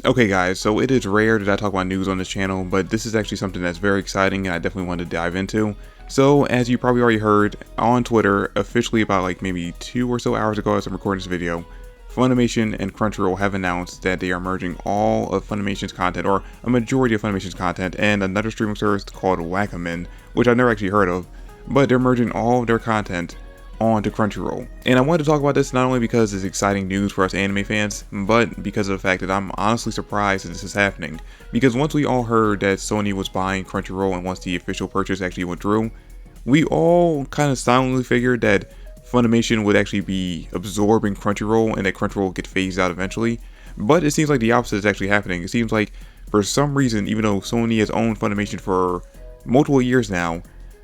Okay guys, so it is rare that I talk about news on this channel, but this is actually something that's very exciting and I definitely wanted to dive into. So as you probably already heard on Twitter, officially about like maybe 2 or so hours ago as I'm recording this video, Funimation and Crunchyroll have announced that they are merging all of Funimation's content, or a majority of Funimation's content, and another streaming service called Wakamin, which I've never actually heard of, but they're merging all of their content onto Crunchyroll. And I wanted to talk about this not only because it's exciting news for us anime fans, but because of the fact that I'm honestly surprised that this is happening. Because once we all heard that Sony was buying Crunchyroll and once the official purchase actually went through, we all kind of silently figured that Funimation would actually be absorbing Crunchyroll and that Crunchyroll would get phased out eventually. But it seems like the opposite is actually happening. It seems like for some reason, even though Sony has owned Funimation for multiple years now,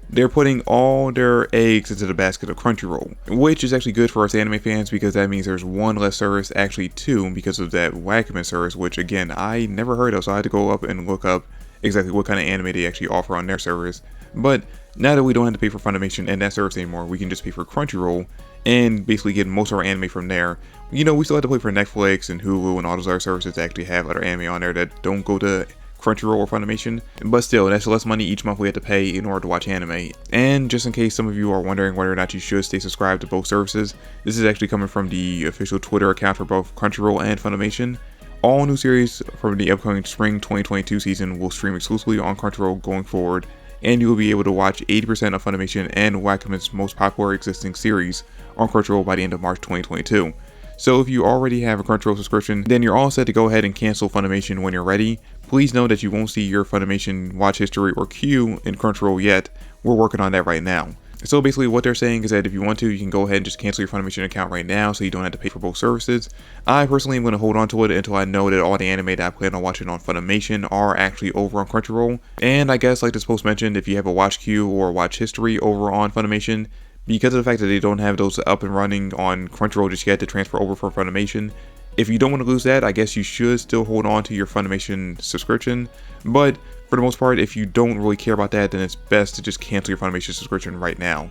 they're putting all their eggs into the basket of Crunchyroll, which is actually good for us anime fans because that means there's one less service, actually 2, because of that Wakamin service, which again, I never heard of, so I had to go up and look up exactly what kind of anime they actually offer on their service. But now that we don't have to pay for Funimation and that service anymore, we can just pay for Crunchyroll and basically get most of our anime from there. You know, we still have to pay for Netflix and Hulu and all those other services that actually have other anime on there that don't go to Crunchyroll or Funimation, but still, that's less money each month we have to pay in order to watch anime. And just in case some of you are wondering whether or not you should stay subscribed to both services, this is actually coming from the official Twitter account for both Crunchyroll and Funimation. All new series from the upcoming spring 2022 season will stream exclusively on Crunchyroll going forward, and you will be able to watch 80% of Funimation and Wakamin's most popular existing series on Crunchyroll by the end of March 2022. So if you already have a Crunchyroll subscription, then you're all set to go ahead and cancel Funimation when you're ready. Please know that you won't see your Funimation watch history or queue in Crunchyroll yet. We're working on that right now. So basically what they're saying is that if you want to, you can go ahead and just cancel your Funimation account right now so you don't have to pay for both services. I personally am going to hold on to it until I know that all the anime that I plan on watching on Funimation are actually over on Crunchyroll. And I guess like this post mentioned, if you have a watch queue or watch history over on Funimation, because of the fact that they don't have those up and running on Crunchyroll just yet to transfer over from Funimation, if you don't want to lose that, I guess you should still hold on to your Funimation subscription. But for the most part, if you don't really care about that, then it's best to just cancel your Funimation subscription right now.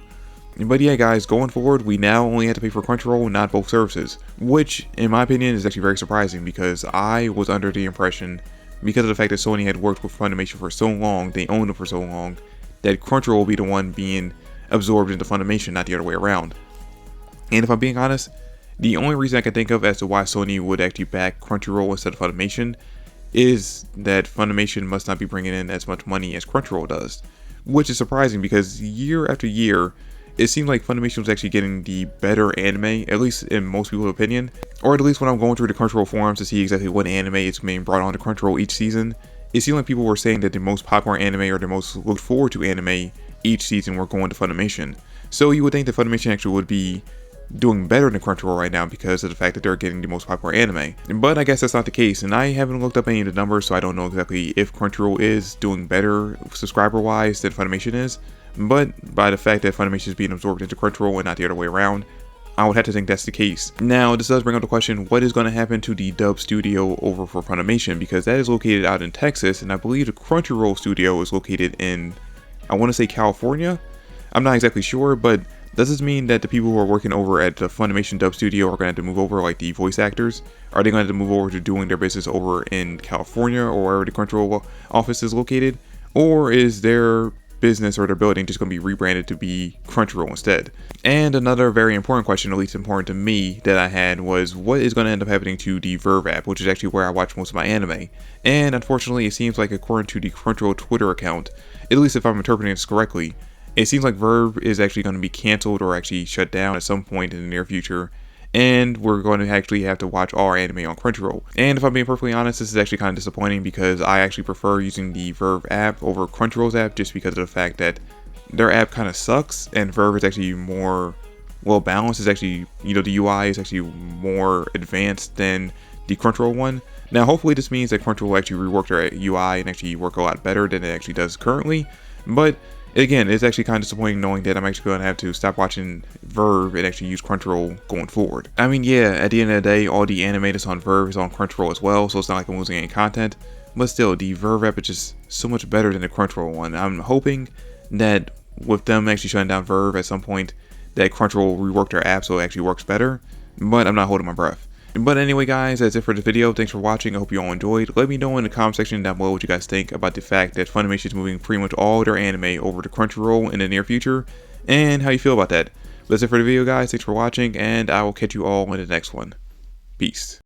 But yeah guys, going forward, we now only have to pay for Crunchyroll, not both services. Which, in my opinion, is actually very surprising because I was under the impression, because of the fact that Sony had worked with Funimation for so long, they owned them for so long, that Crunchyroll will be the one being absorbed into Funimation, not the other way around. And if I'm being honest, the only reason I can think of as to why Sony would actually back Crunchyroll instead of Funimation is that Funimation must not be bringing in as much money as Crunchyroll does, which is surprising because year after year, it seems like Funimation was actually getting the better anime, at least in most people's opinion, or at least when I'm going through the Crunchyroll forums to see exactly what anime is being brought onto Crunchyroll each season, it seemed like people were saying that the most popular anime or the most looked forward to anime each season were going to Funimation. So you would think that Funimation actually would be doing better than Crunchyroll right now because of the fact that they're getting the most popular anime. But I guess that's not the case, and I haven't looked up any of the numbers, so I don't know exactly if Crunchyroll is doing better subscriber-wise than Funimation is. But by the fact that Funimation is being absorbed into Crunchyroll and not the other way around, I would have to think that's the case. Now, this does bring up the question, what is going to happen to the dub studio over for Funimation? Because that is located out in Texas, and I believe the Crunchyroll studio is located in, I want to say California? I'm not exactly sure, but does this mean that the people who are working over at the Funimation dub studio are going to have to move over, like the voice actors? Are they going to have to move over to doing their business over in California or wherever the Crunchyroll office is located? Or is their business or their building just going to be rebranded to be Crunchyroll instead? And another very important question, at least important to me, that I had was what is going to end up happening to the VRV app, which is actually where I watch most of my anime. And unfortunately, it seems like according to the Crunchyroll Twitter account, at least if I'm interpreting this correctly, it seems like VRV is actually going to be canceled or actually shut down at some point in the near future, and we're going to actually have to watch all our anime on Crunchyroll. And if I'm being perfectly honest, this is actually kind of disappointing because I actually prefer using the VRV app over Crunchyroll's app just because of the fact that their app kind of sucks and VRV is actually more well balanced. It's actually, you know, the UI is actually more advanced than the Crunchyroll one. Now hopefully this means that Crunchyroll will actually rework their UI and actually work a lot better than it actually does currently, but again, it's actually kind of disappointing knowing that I'm actually going to have to stop watching VRV and actually use Crunchyroll going forward. I mean, yeah, at the end of the day, all the anime that's on VRV is on Crunchyroll as well, so it's not like I'm losing any content. But still, the VRV app is just so much better than the Crunchyroll one. I'm hoping that with them actually shutting down VRV at some point, that Crunchyroll will rework their app so it actually works better, but I'm not holding my breath. But anyway guys, that's it for the video. Thanks for watching. I hope you all enjoyed. Let me know in the comment section down below what you guys think about the fact that Funimation is moving pretty much all their anime over to Crunchyroll in the near future, and how you feel about that. That's it for the video guys. Thanks for watching, and I will catch you all in the next one. Peace.